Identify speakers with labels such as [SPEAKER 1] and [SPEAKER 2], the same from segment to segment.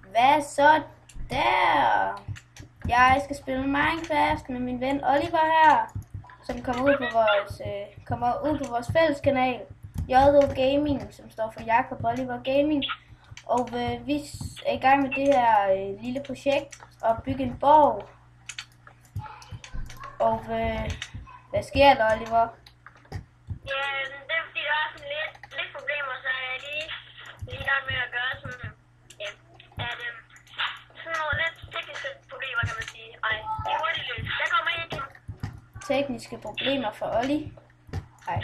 [SPEAKER 1] Hvad så der? Jeg skal spille Minecraft med min ven Oliver her, som kommer ud på vores fælles kanal, JO Gaming, som står for Jakob Oliver Gaming. Og vi er i gang med det her lille projekt at bygge en borg. Og hvad sker der, Oliver?
[SPEAKER 2] Ja, det er fordi, der er sådan lidt problemer, så er jeg lige i gang med at gøre sådan, sådan nogle lidt tekniske problemer, kan man sige. Ej, det er hurtigt løst. Jeg kommer ind.
[SPEAKER 1] Tekniske problemer for Olli. Ej.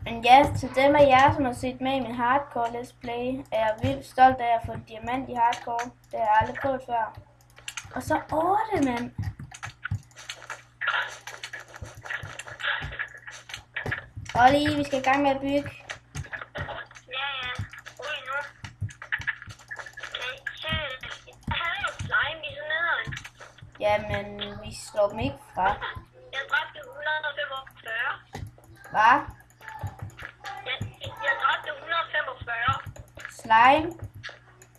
[SPEAKER 1] Men ja, til dem af jer, som har set med i min hardcore let's play, er jeg vildt stolt af at få en diamant i hardcore. Det har jeg aldrig prøvet før. Og så 8, mand. Olli, vi skal i gang med at bygge.
[SPEAKER 2] Ja. Ui, nu. Okay, shit. Jeg havde jo slime i sådan nederen.
[SPEAKER 1] Jamen, vi slår dem ikke fra.
[SPEAKER 2] Jeg dræbte 145.
[SPEAKER 1] Hvad?
[SPEAKER 2] Jeg dræbte 145.
[SPEAKER 1] Slime?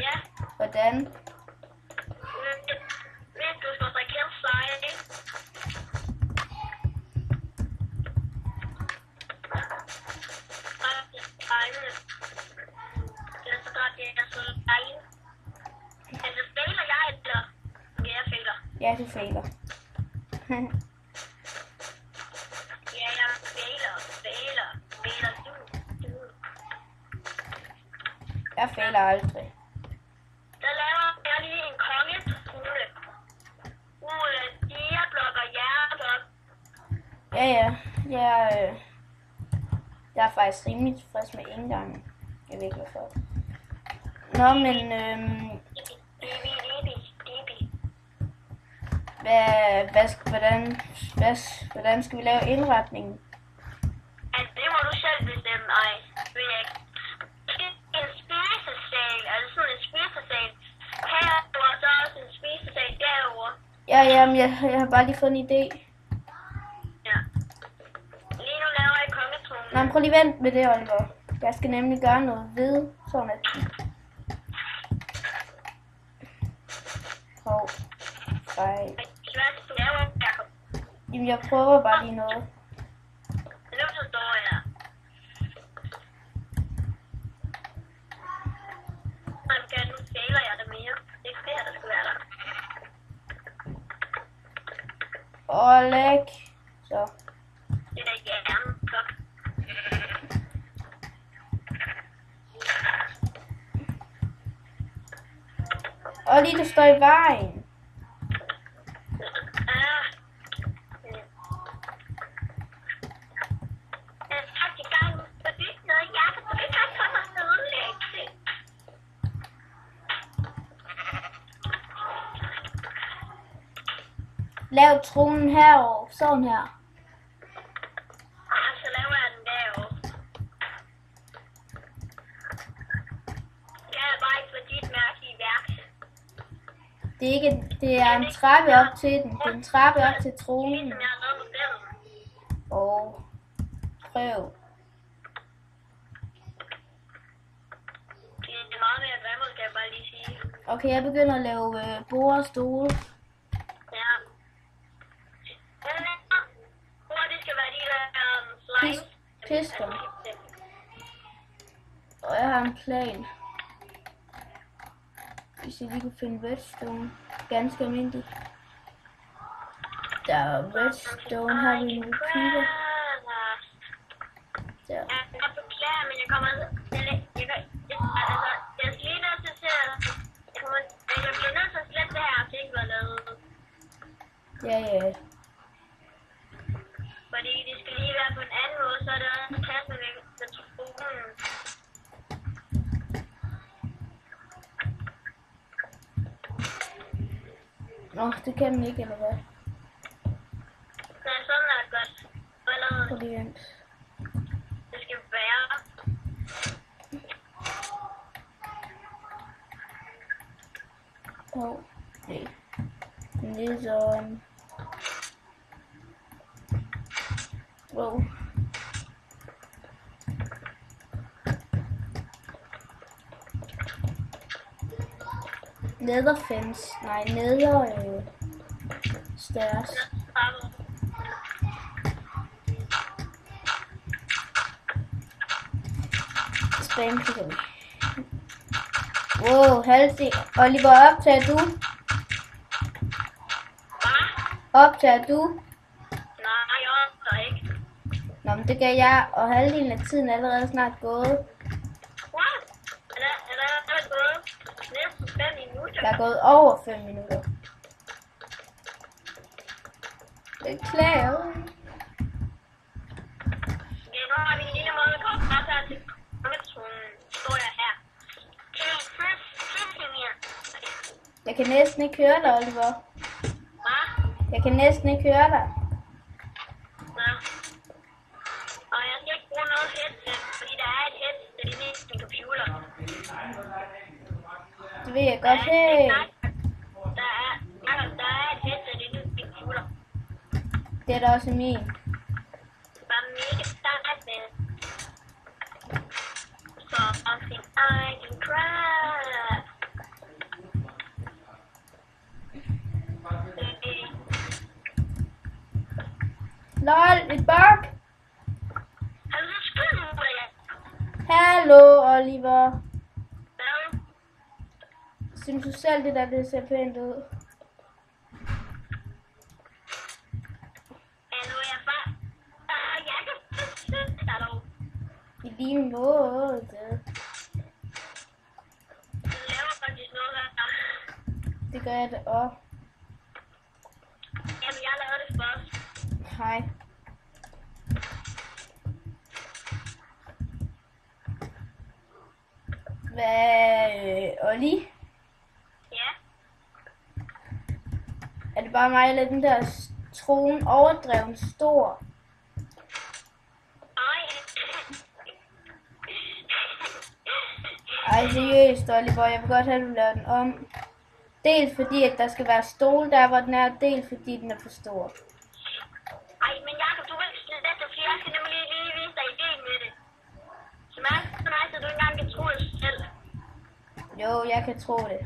[SPEAKER 2] Ja.
[SPEAKER 1] Hvordan?
[SPEAKER 2] Hvis du skal drikke helt slime. Altså, fejler jeg, eller? Ja, jeg fejler.
[SPEAKER 1] Ja, du fejler.
[SPEAKER 2] Ja, jeg fejler. Du.
[SPEAKER 1] Jeg fejler aldrig.
[SPEAKER 2] Der laver jeg lige en kongetrule. Diablok og hjerteblok.
[SPEAKER 1] Ja. Jeg er faktisk rimelig tilfreds med indgangen. Jeg ved ikke hvorfor. Nå, men hvordan skal vi lave indretningen?
[SPEAKER 2] Altså, det må du selv bestemme. Ej, ved jeg ikke. En spisesal, altså sådan en spisesal. Herovre, så også en spisesal derovre.
[SPEAKER 1] Ja, men jeg har bare lige fået en idé.
[SPEAKER 2] Ja. Lige nu laver jeg kongetronen.
[SPEAKER 1] Nå, men prøv lige vent med det, Oliver. Jeg skal nemlig gøre noget ved, sådan at... Fejl. Jamen, jeg prøver bare lige noget.
[SPEAKER 2] Nu forstår jeg. Nu fejler jeg det mere. Det er ikke det her, der skal være der.
[SPEAKER 1] Læg. Så.
[SPEAKER 2] Det er da hjernen. Godt.
[SPEAKER 1] Lige du står i vejen. Lav tronen herovre, sådan her.
[SPEAKER 2] Så laver jeg den derovre. Jeg er bare ikke for dit mærkelige værk.
[SPEAKER 1] Det er en trappe op til den. Det er en trappe op til tronen.
[SPEAKER 2] Ligesom jeg har lavet modellen.
[SPEAKER 1] Og prøv.
[SPEAKER 2] Det er meget mere grimmel, skal jeg bare lige sige.
[SPEAKER 1] Okay, jeg begynder at lave borde og stole.
[SPEAKER 2] Ja. Det skal være de der slimes.
[SPEAKER 1] Pister. Og jeg har en plan. Hvis jeg lige kunne finde redstone. Ganske almindeligt. Der er redstone, har vi en repeater. Der.
[SPEAKER 2] Jeg beklager, men jeg kommer... Jeg bliver nødt til at slette det her artikel og lave.
[SPEAKER 1] Ja.
[SPEAKER 2] Fordi det skal lige være på en anden måde, så er der også plads med tronen.
[SPEAKER 1] Nå, det kan man ikke, eller hvad?
[SPEAKER 2] Nej, sådan er det godt.
[SPEAKER 1] Prøv lige vent.
[SPEAKER 2] Det skal være
[SPEAKER 1] Hov, nej. Nederen. Wow. Nederfence. Nej, stairs. Spam chicken. Wow, Halsey. Oliver, optager du? Optager du?
[SPEAKER 2] Nej, jeg optager ikke.
[SPEAKER 1] Nå, men det gør jeg, og halvdelen af tiden er allerede snart gået.
[SPEAKER 2] What? Er der gået næsten 5 minutter?
[SPEAKER 1] Der er gået over 5 minutter. Beklager.
[SPEAKER 2] Ja, nu har vi en lille måde at komme fra til kommentatoren. Står jeg her. Kan I se mere?
[SPEAKER 1] Jeg kan næsten ikke høre dig, Oliver.
[SPEAKER 2] Hvad?
[SPEAKER 1] Jeg kan næsten ikke høre dig.
[SPEAKER 2] Nå. Og jeg skal ikke bruge noget headset, fordi der er et headset inde i din computer.
[SPEAKER 1] Det ved jeg godt. Hey.
[SPEAKER 2] Der er et headset inde i din computer.
[SPEAKER 1] Det er der også i min.
[SPEAKER 2] Det var mega sejt, men something I can cry.
[SPEAKER 1] LOL, et bug.
[SPEAKER 2] Har du skrevet nu,
[SPEAKER 1] Hallo, Oliver.
[SPEAKER 2] Hvad?
[SPEAKER 1] Synes du selv, det ser pænt ud?
[SPEAKER 2] Jeg kan synes det dog.
[SPEAKER 1] I lige måde.
[SPEAKER 2] Du laver faktisk noget her.
[SPEAKER 1] Det gør jeg da også.
[SPEAKER 2] Jamen, jeg lavede det først.
[SPEAKER 1] Hej. Hvad, Olli?
[SPEAKER 2] Ja.
[SPEAKER 1] Er det bare mig, eller den der troen overdreven stor? Ej, seriøst, Oliver, jeg vil godt have, at du laver den om. Dels fordi, at der skal være stol der, hvor den er, dels fordi, den er for stor.
[SPEAKER 2] Ej, men Jacob, du vil ikke slette det, fordi jeg skal nemlig lige vise dig ideen med det. Som er så nice, at du ikke engang kan tro det selv.
[SPEAKER 1] Jo, jeg kan tro det.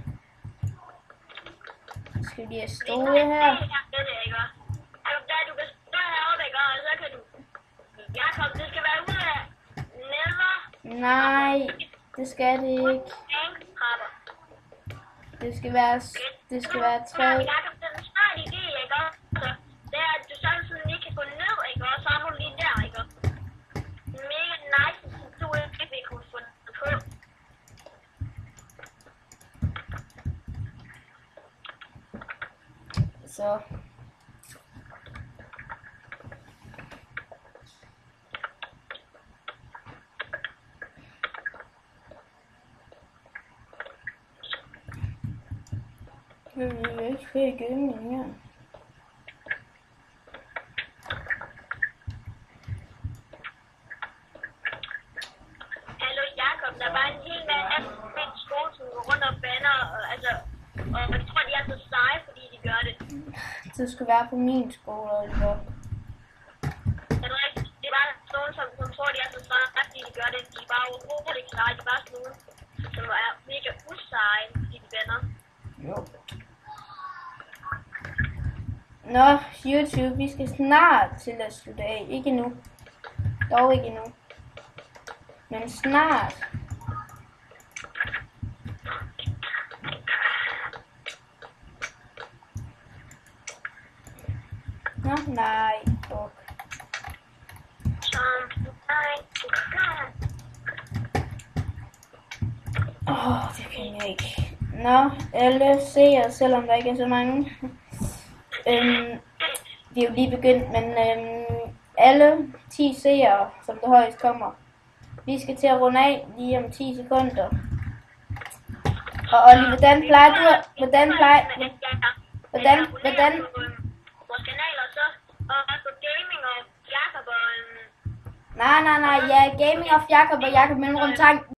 [SPEAKER 1] Skal vi lige have stole her?
[SPEAKER 2] Du kan stå heroppe, ikke? Og så kan du... Jacob, det skal være ude af neder.
[SPEAKER 1] Nej, det skal det ikke.
[SPEAKER 2] Banktrapper.
[SPEAKER 1] Det skal være træ.
[SPEAKER 2] Jacob, det er en smart idé, ikke? Så det er, at du sådan lige kan gå ned, ikke? Og så er du lige der, ikke? Mega nice, så du ikke vil kunne få det på.
[SPEAKER 1] Så. Jeg vil ikke få igennem her.
[SPEAKER 2] Hallo Jakob, der var en hel masse skole, som går rundt og bander, og jeg tror, de er så seje, fordi de gør det.
[SPEAKER 1] Det skal være på min skole, Oliver.
[SPEAKER 2] Er det rigtigt? Det er bare nogen, som tror, de er så seje, fordi de gør det. De er bare overhovedet ikke seje. De er bare sådan nogen, som er mega useje, fordi de bander.
[SPEAKER 1] Jo. Nå, YouTube, vi skal snart til at slutte af. Ikke nu. Dog ikke nu. Men snart. Nå, nej, fuck. Det kan jeg ikke. Nå, alle seere, selvom der ikke er så mange. Vi er jo lige begyndt, men alle 10 seere, som det højst kommer. Vi skal til at runde af lige om 10 sekunder. Og Olli, hvordan plejer du at... Vores
[SPEAKER 2] kanal og så og gaming og Jakob og...
[SPEAKER 1] Nej, ja, gaming og Jakob og Jakob Mellemrum Tang.